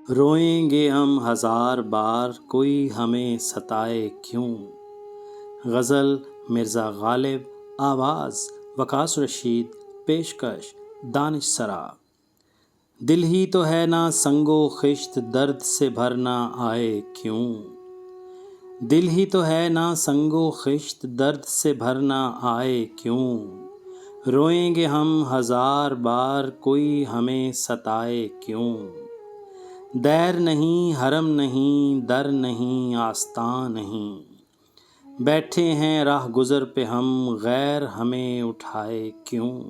روئیں گے ہم ہزار بار کوئی ہمیں ستائے کیوں۔ غزل مرزا غالب، آواز وقاص رشید، پیشکش دانش سرا۔ دل ہی تو ہے نا سنگ و خشت درد سے بھرنا آئے کیوں۔ دل ہی تو ہے نا سنگ و خشت درد سے بھرنا آئے کیوں۔ روئیں گے ہم ہزار بار کوئی ہمیں ستائے کیوں۔ دیر نہیں، حرم نہیں، در نہیں، آستاں نہیں، بیٹھے ہیں راہ گزر پہ ہم، غیر ہمیں اٹھائے کیوں۔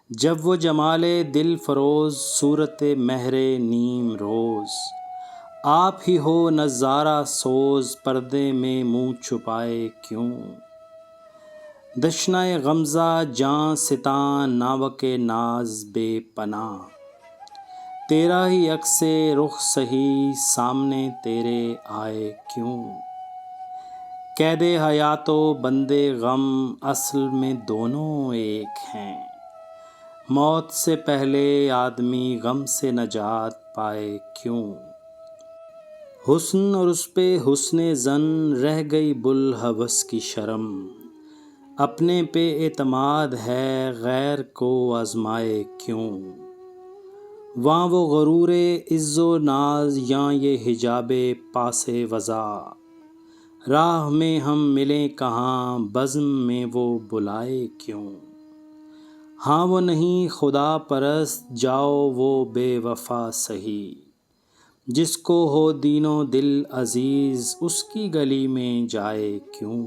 جب وہ جمال دل فروز صورت مہر نیم روز، آپ ہی ہو نظارہ سوز پردے میں منہ چھپائے کیوں۔ دشنہ غمزہ جاں ستاں ناوک ناز بے پناہ، تیرا ہی عکس رخ سہی سامنے تیرے آئے کیوں۔ قید حیات و بند غم اصل میں دونوں ایک ہیں، موت سے پہلے آدمی غم سے نجات پائے کیوں۔ حسن اور اس پہ حسن ظن رہ گئی بوالہوس کی شرم، اپنے پہ اعتماد ہے غیر کو آزمائے کیوں۔ واں وہ غرور عز و ناز یاں یہ حجاب پاس وضع، راہ میں ہم ملیں کہاں بزم میں وہ بلائے کیوں۔ ہاں وہ نہیں خدا پرست جاؤ وہ بے وفا سہی، جس کو ہو دین و دل عزیز اس کی گلی میں جائے کیوں۔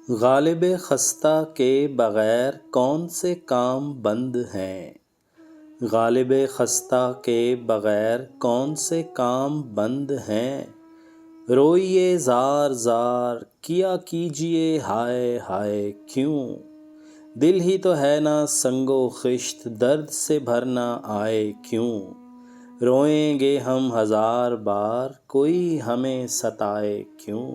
غالب خستہ کے بغیر کون سے کام بند ہیں، غالب خستہ کے بغیر کون سے کام بند ہیں۔ روئیے زار زار کیا کیجیے ہائے ہائے کیوں۔ دل ہی تو ہے نا سنگ و خشت درد سے بھرنا آئے کیوں۔ روئیں گے ہم ہزار بار کوئی ہمیں ستائے کیوں۔